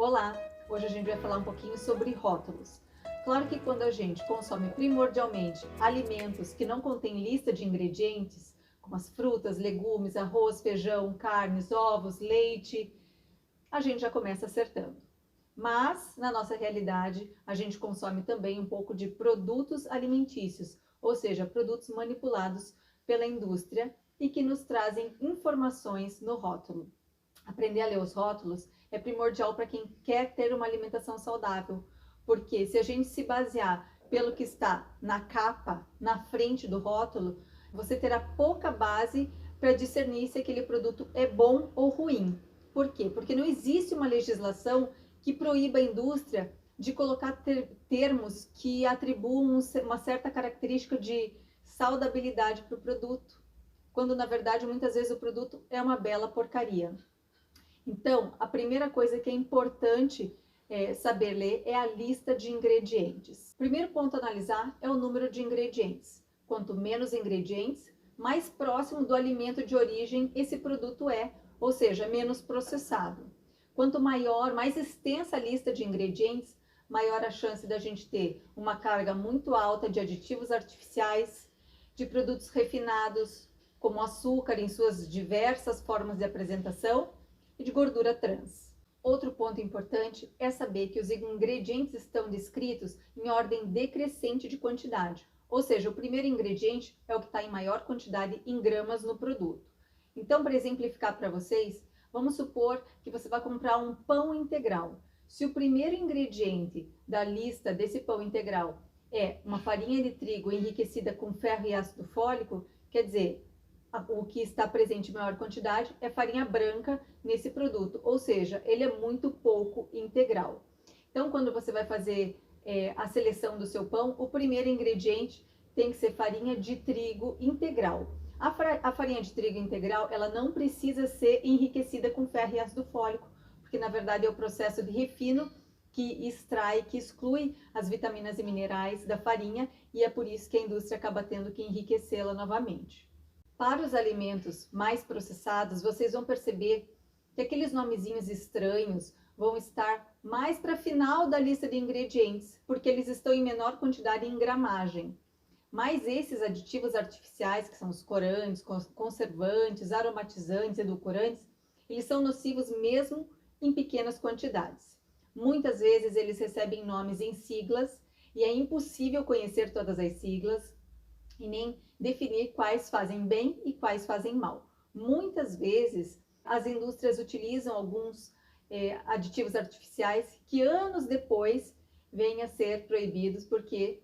Olá! Hoje a gente vai falar um pouquinho sobre rótulos. Claro que quando a gente consome primordialmente alimentos que não contêm lista de ingredientes, como as frutas, legumes, arroz, feijão, carnes, ovos, leite, a gente já começa acertando. Mas, na nossa realidade, a gente consome também um pouco de produtos alimentícios, ou seja, produtos manipulados pela indústria e que nos trazem informações no rótulo. Aprender a ler os rótulos é primordial para quem quer ter uma alimentação saudável, porque se a gente se basear pelo que está na capa, na frente do rótulo, você terá pouca base para discernir se aquele produto é bom ou ruim. Por quê? Porque não existe uma legislação que proíba a indústria de colocar termos que atribuam uma certa característica de saudabilidade para o produto, quando na verdade muitas vezes o produto é uma bela porcaria. Então, a primeira coisa que é importante saber ler é a lista de ingredientes. O primeiro ponto a analisar é o número de ingredientes. Quanto menos ingredientes, mais próximo do alimento de origem esse produto é, ou seja, menos processado. Quanto maior, mais extensa a lista de ingredientes, maior a chance da gente ter uma carga muito alta de aditivos artificiais, de produtos refinados, como açúcar em suas diversas formas de apresentação, e de gordura trans. Outro ponto importante é saber que os ingredientes estão descritos em ordem decrescente de quantidade, ou seja, o primeiro ingrediente é o que está em maior quantidade em gramas no produto. Então, para exemplificar para vocês, vamos supor que você vai comprar um pão integral. Se o primeiro ingrediente da lista desse pão integral é uma farinha de trigo enriquecida com ferro e ácido fólico, quer dizer, o que está presente em maior quantidade é farinha branca nesse produto, ou seja, ele é muito pouco integral. Então, quando você vai fazer a seleção do seu pão, o primeiro ingrediente tem que ser farinha de trigo integral. A farinha de trigo integral, ela não precisa ser enriquecida com ferro e ácido fólico, porque na verdade é o processo de refino que extrai, que exclui as vitaminas e minerais da farinha, e é por isso que a indústria acaba tendo que enriquecê-la novamente. Para os alimentos mais processados, vocês vão perceber que aqueles nomezinhos estranhos vão estar mais para final da lista de ingredientes, porque eles estão em menor quantidade em gramagem. Mas esses aditivos artificiais, que são os corantes, conservantes, aromatizantes, edulcorantes, eles são nocivos mesmo em pequenas quantidades. Muitas vezes eles recebem nomes em siglas e é impossível conhecer todas as siglas e nem definir quais fazem bem e quais fazem mal. Muitas vezes as indústrias utilizam alguns aditivos artificiais que anos depois vêm a ser proibidos porque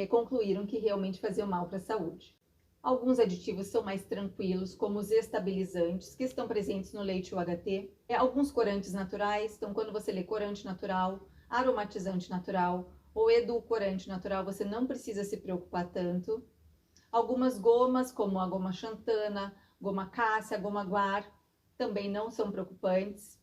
concluíram que realmente faziam mal para a saúde. Alguns aditivos são mais tranquilos, como os estabilizantes, que estão presentes no leite UHT. Alguns corantes naturais, então quando você lê corante natural, aromatizante natural ou edulcorante natural, você não precisa se preocupar tanto. Algumas gomas, como a goma xantana, goma cássia, goma guar, também não são preocupantes.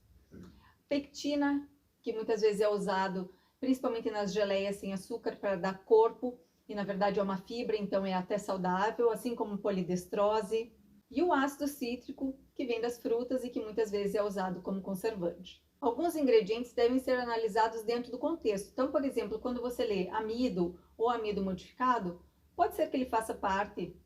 Pectina, que muitas vezes é usado principalmente nas geleias sem açúcar para dar corpo, e na verdade é uma fibra, então é até saudável, assim como polidestrose. E o ácido cítrico, que vem das frutas e que muitas vezes é usado como conservante. Alguns ingredientes devem ser analisados dentro do contexto. Então, por exemplo, quando você lê amido ou amido modificado, pode ser que ele faça parte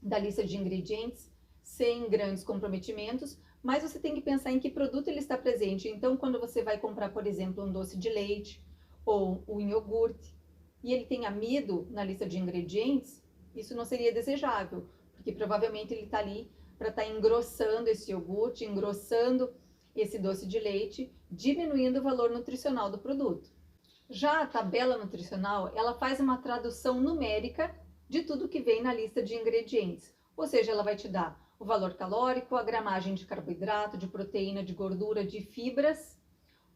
da lista de ingredientes sem grandes comprometimentos, mas você tem que pensar em que produto ele está presente. Então, quando você vai comprar, por exemplo, um doce de leite ou um iogurte e ele tem amido na lista de ingredientes, isso não seria desejável, porque provavelmente ele está ali para estar engrossando esse iogurte, engrossando esse doce de leite, diminuindo o valor nutricional do produto. Já a tabela nutricional, ela faz uma tradução numérica de tudo que vem na lista de ingredientes. Ou seja, ela vai te dar o valor calórico, a gramagem de carboidrato, de proteína, de gordura, de fibras,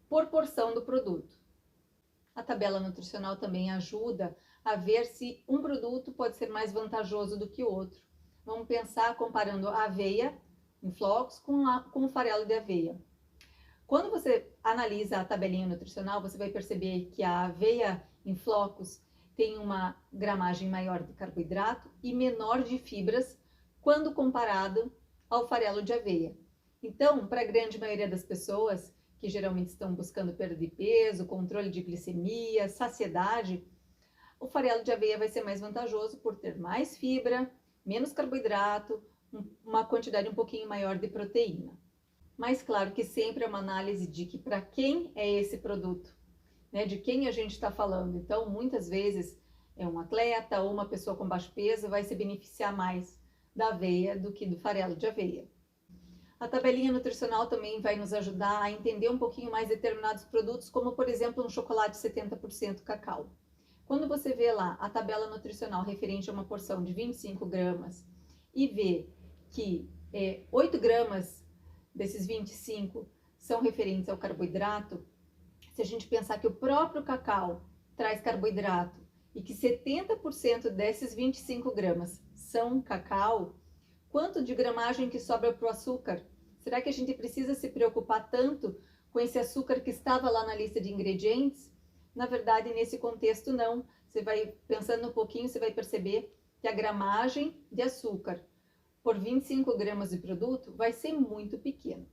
por porção do produto. A tabela nutricional também ajuda a ver se um produto pode ser mais vantajoso do que o outro. Vamos pensar comparando a aveia em flocos com o farelo de aveia. Quando você analisa a tabelinha nutricional, você vai perceber que a aveia em flocos tem uma gramagem maior de carboidrato e menor de fibras quando comparado ao farelo de aveia. Então, para a grande maioria das pessoas que geralmente estão buscando perda de peso, controle de glicemia, saciedade, o farelo de aveia vai ser mais vantajoso por ter mais fibra, menos carboidrato, uma quantidade um pouquinho maior de proteína. Mas claro que sempre é uma análise de que para quem é esse produto, né? De quem a gente está falando. Então, muitas vezes é um atleta ou uma pessoa com baixo peso vai se beneficiar mais da aveia do que do farelo de aveia. A tabelinha nutricional também vai nos ajudar a entender um pouquinho mais determinados produtos, como por exemplo um chocolate 70% cacau. Quando você vê lá a tabela nutricional referente a uma porção de 25 gramas e vê que 8 gramas desses 25 são referentes ao carboidrato, se a gente pensar que o próprio cacau traz carboidrato e que 70% desses 25 gramas são cacau, quanto de gramagem que sobra para o açúcar? Será que a gente precisa se preocupar tanto com esse açúcar que estava lá na lista de ingredientes? Na verdade, nesse contexto, não. Você vai pensando um pouquinho, você vai perceber que a gramagem de açúcar por 25 gramas de produto vai ser muito pequena.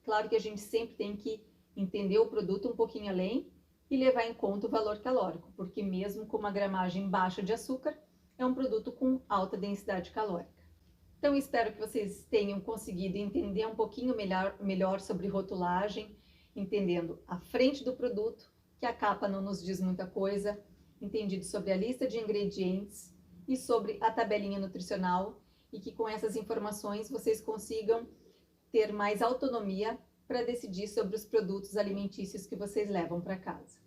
Claro que a gente sempre tem que entender o produto um pouquinho além e levar em conta o valor calórico, porque mesmo com uma gramagem baixa de açúcar, é um produto com alta densidade calórica. Então, espero que vocês tenham conseguido entender um pouquinho melhor sobre rotulagem, entendendo a frente do produto, que a capa não nos diz muita coisa, entendido sobre a lista de ingredientes e sobre a tabelinha nutricional, e que com essas informações vocês consigam ter mais autonomia para decidir sobre os produtos alimentícios que vocês levam para casa.